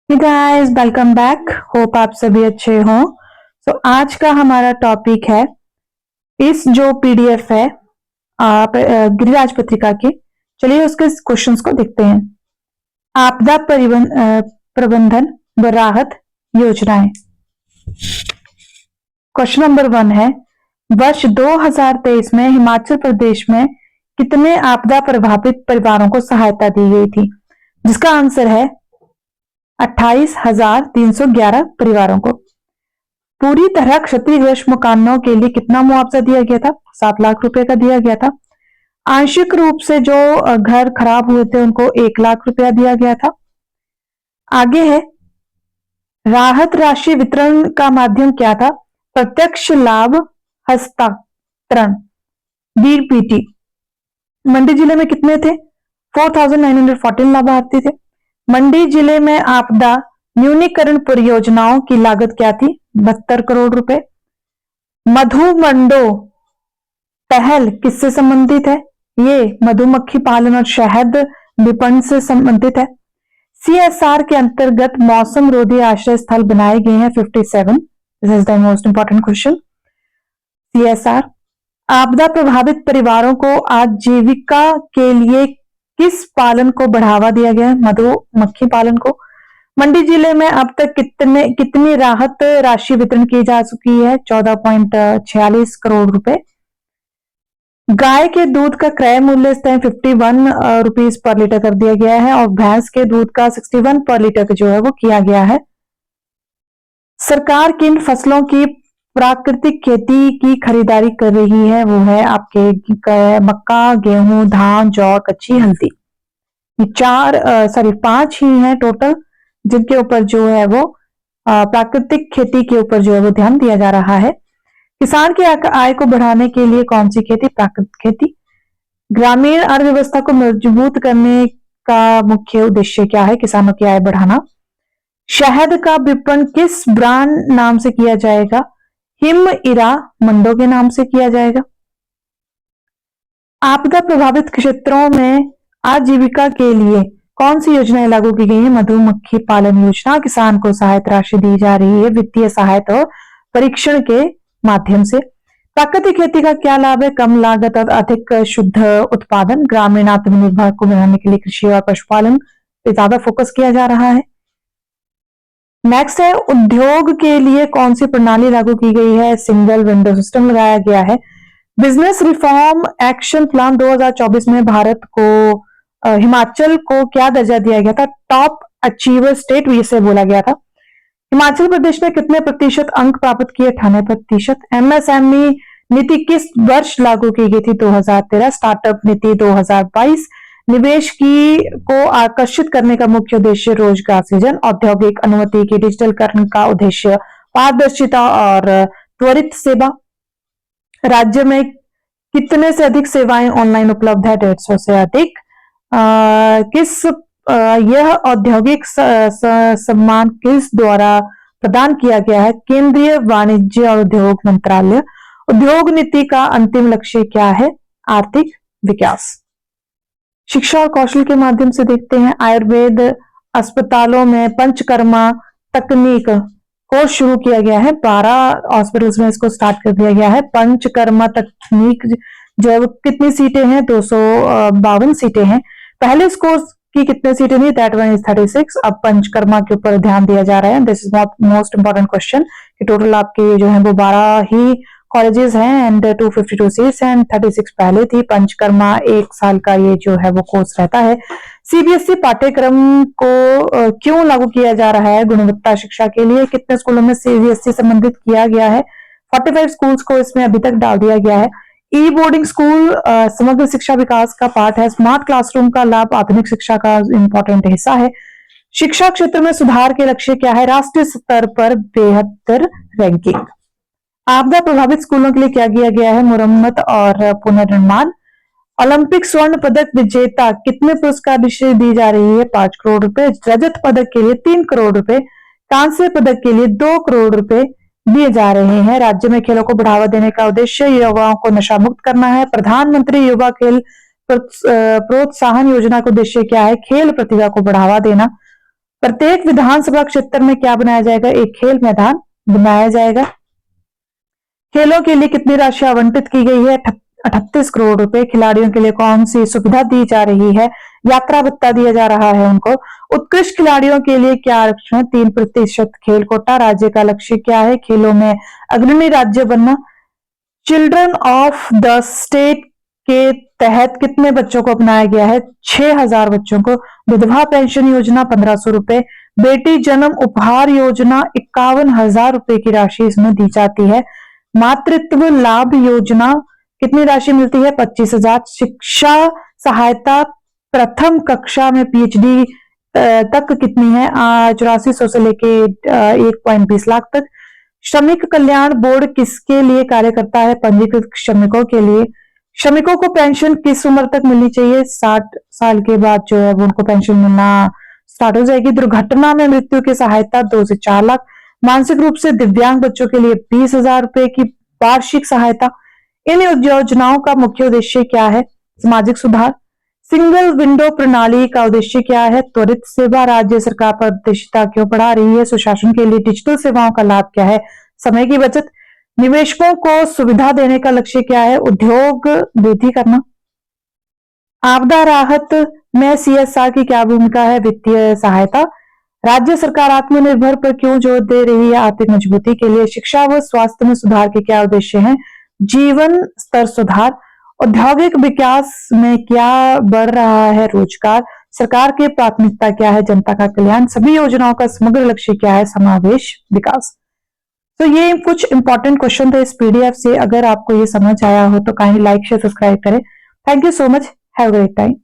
Hey guys, welcome back. Hope आप सभी अच्छे हों। आज का हमारा टॉपिक है इस जो पीडीएफ है आप गिरिराज पत्रिका के। चलिए उसके क्वेश्चंस को देखते हैं। आपदा प्रबंधन व राहत योजनाएं। क्वेश्चन नंबर 1 है, वर्ष 2023 में हिमाचल प्रदेश में कितने आपदा प्रभावित परिवारों को सहायता दी गई थी? जिसका आंसर है 28,311 परिवारों को। पूरी तरह क्षतिग्रस्त मकानों के लिए कितना मुआवजा दिया गया था? 7 लाख रुपए का दिया गया था। आंशिक रूप से जो घर खराब हुए थे उनको 1 लाख रुपया दिया गया था। आगे है, राहत राशि वितरण का माध्यम क्या था? प्रत्यक्ष लाभ हस्तांतरण बीपीटी। मंडी जिले में कितने थे? 4,914 लाभार्थी थे। मंडी जिले में आपदा न्यूनीकरण परियोजनाओं की लागत क्या थी? 72 करोड़ रुपए। मधु मंडो पहल किससे संबंधित है? ये मधुमक्खी पालन और शहद विपणन से संबंधित है। सीएसआर के अंतर्गत मौसम रोधी आश्रय स्थल बनाए गए हैं 57। This is the most important question. CSR आपदा प्रभावित परिवारों को आजीविका के लिए किस पालन को बढ़ावा दिया गया है? मधुमक्खी पालन को। मंडी जिले में अब तक कितनी राहत राशि वितरण की जा चुकी है? 14.46 करोड़ रुपए। गाय के दूध का क्रय मूल्य इस टाइम 51 रुपीज पर लीटर कर दिया गया है और भैंस के दूध का 61 पर लीटर जो है वो किया गया है। सरकार किन फसलों की प्राकृतिक खेती की खरीदारी कर रही है? वो है आपके मक्का, गेहूं, धान, जौ, कच्ची हल्दी। ये 5 ही हैं टोटल जिनके ऊपर जो है वो प्राकृतिक खेती के ऊपर जो है वो ध्यान दिया जा रहा है। किसान की आय को बढ़ाने के लिए कौन सी खेती? प्राकृतिक खेती। ग्रामीण अर्थव्यवस्था को मजबूत करने का मुख्य उद्देश्य क्या है? किसानों की आय बढ़ाना। शहद का विपणन किस ब्रांड नाम से किया जाएगा? हिम इरा मंडो के नाम से किया जाएगा। आपदा प्रभावित क्षेत्रों में आजीविका के लिए कौन सी योजनाएं लागू की गई है? मधुमक्खी पालन योजना। किसान को सहायता राशि दी जा रही है वित्तीय सहायता और परीक्षण के माध्यम से। प्राकृतिक खेती का क्या लाभ है? कम लागत और अधिक शुद्ध उत्पादन। ग्रामीण आत्मनिर्भर को बनाने के लिए कृषि और पशुपालन पे ज्यादा फोकस किया जा रहा है। नेक्स्ट है, उद्योग के लिए कौन सी प्रणाली लागू की गई है? सिंगल विंडो सिस्टम लगाया गया है। बिजनेस रिफॉर्म एक्शन प्लान 2024 में भारत को हिमाचल को क्या दर्जा दिया गया था? टॉप अचीवर स्टेट इसे बोला गया था। हिमाचल प्रदेश में कितने प्रतिशत अंक प्राप्त किए? 98%। एमएसएमई नीति किस वर्ष लागू की गई थी? 2013। स्टार्टअप नीति 2022। निवेश को आकर्षित करने का मुख्य उद्देश्य रोजगार सृजन। औद्योगिक अनुमति की डिजिटलकरण का उद्देश्य पारदर्शिता और त्वरित सेवा। राज्य में कितने से अधिक सेवाएं ऑनलाइन उपलब्ध है? 150 से अधिक। यह औद्योगिक सम्मान किस द्वारा प्रदान किया गया है? केंद्रीय वाणिज्य और उद्योग मंत्रालय। उद्योग नीति का अंतिम लक्ष्य क्या है? आर्थिक विकास। शिक्षा और कौशल के माध्यम से देखते हैं। आयुर्वेद अस्पतालों में पंचकर्मा तकनीक कोर्स शुरू किया गया है। 12 हॉस्पिटल्स में इसको स्टार्ट कर दिया गया है। पंचकर्मा तकनीक जो है वो कितनी सीटें हैं? 252 सीटें हैं। पहले इस कोर्स की कितने सीटें थी? That one is 36। अब पंचकर्मा के ऊपर ध्यान दिया जा रहा है। This is most important question कि टोटल आपके जो है वो 12 ही कॉलेजेस हैं एंड 252 सीट्स एंड 36 पहले थी। पंचकर्मा 1 साल का ये जो है वो कोर्स रहता है। सीबीएसई पाठ्यक्रम को क्यों लागू किया जा रहा है? गुणवत्ता शिक्षा के लिए। कितने स्कूलों में सीबीएसई संबंधित किया गया है? 45 स्कूल्स को इसमें अभी तक डाल दिया गया है। ई बोर्डिंग स्कूल समग्र शिक्षा विकास का पार्ट है। स्मार्ट क्लासरूम का लाभ आधुनिक शिक्षा का इंपॉर्टेंट हिस्सा है। शिक्षा क्षेत्र में सुधार के लक्ष्य क्या है? राष्ट्रीय स्तर पर बेहतर रैंकिंग। आपदा प्रभावित स्कूलों के लिए क्या किया गया है? मुरम्मत और पुनर्निर्माण। ओलंपिक स्वर्ण पदक विजेता कितने पुरस्कार दी जा रही है? 5 करोड़ रुपए। रजत पदक के लिए 3 करोड़ रुपए। कांस्य पदक के लिए 2 करोड़ रुपए दिए जा रहे हैं। राज्य में खेलों को बढ़ावा देने का उद्देश्य युवाओं को नशा मुक्त करना है। प्रधानमंत्री युवा खेल प्रोत्साहन योजना का उद्देश्य क्या है? खेल प्रतिभा को बढ़ावा देना। प्रत्येक विधानसभा क्षेत्र में क्या बनाया जाएगा? एक खेल मैदान बनाया जाएगा। खेलों के लिए कितनी राशि आवंटित की गई है? 38 करोड़ रुपए। खिलाड़ियों के लिए कौन सी सुविधा दी जा रही है? यात्रा भत्ता दिया जा रहा है उनको। उत्कृष्ट खिलाड़ियों के लिए क्या आरक्षण? 3% खेल कोटा। राज्य का लक्ष्य क्या है? खेलों में अग्रणी राज्य बनना। चिल्ड्रन ऑफ द स्टेट के तहत कितने बच्चों को अपनाया गया है? 6000 बच्चों को। विधवा पेंशन योजना 1500 रुपए। बेटी जन्म उपहार योजना 51,000 रुपए की राशि इसमें दी जाती है। मातृत्व लाभ योजना कितनी राशि मिलती है? 25,000। शिक्षा सहायता प्रथम कक्षा में PhD तक कितनी है? 8400 से लेके 1.20 लाख तक। श्रमिक कल्याण बोर्ड किसके लिए कार्य करता है? पंजीकृत श्रमिकों के लिए। श्रमिकों को पेंशन किस उम्र तक मिलनी चाहिए? 60 साल के बाद जो है वो उनको पेंशन मिलना स्टार्ट हो जाएगी। दुर्घटना में मृत्यु की सहायता 2 से 4 लाख। मानसिक रूप से दिव्यांग बच्चों के लिए 20,000 रुपए की वार्षिक सहायता। इन योजनाओं का मुख्य उद्देश्य क्या है? सामाजिक सुधार। सिंगल विंडो प्रणाली का उद्देश्य क्या है? त्वरित सेवा। राज्य सरकार पारदर्शिता क्यों बढ़ा रही है? सुशासन के लिए डिजिटल सेवाओं का लाभ क्या है? समय की बचत। निवेशकों को सुविधा देने का लक्ष्य क्या है? उद्योग वृद्धि करना। आपदा राहत में CSR की क्या भूमिका है? वित्तीय सहायता। राज्य सरकार आत्मनिर्भर पर क्यों जोर दे रही है? आर्थिक मजबूती के लिए। शिक्षा व स्वास्थ्य में सुधार के क्या उद्देश्य हैं? जीवन स्तर सुधार। औद्योगिक विकास में क्या बढ़ रहा है? रोजगार। सरकार की प्राथमिकता क्या है? जनता का कल्याण। सभी योजनाओं का समग्र लक्ष्य क्या है? समावेश विकास। तो ये कुछ इंपॉर्टेंट क्वेश्चन थे इस PDF से। अगर आपको ये समझ आया हो तो काइंडली लाइक शेयर सब्सक्राइब करें। Thank you so much. Have a great time.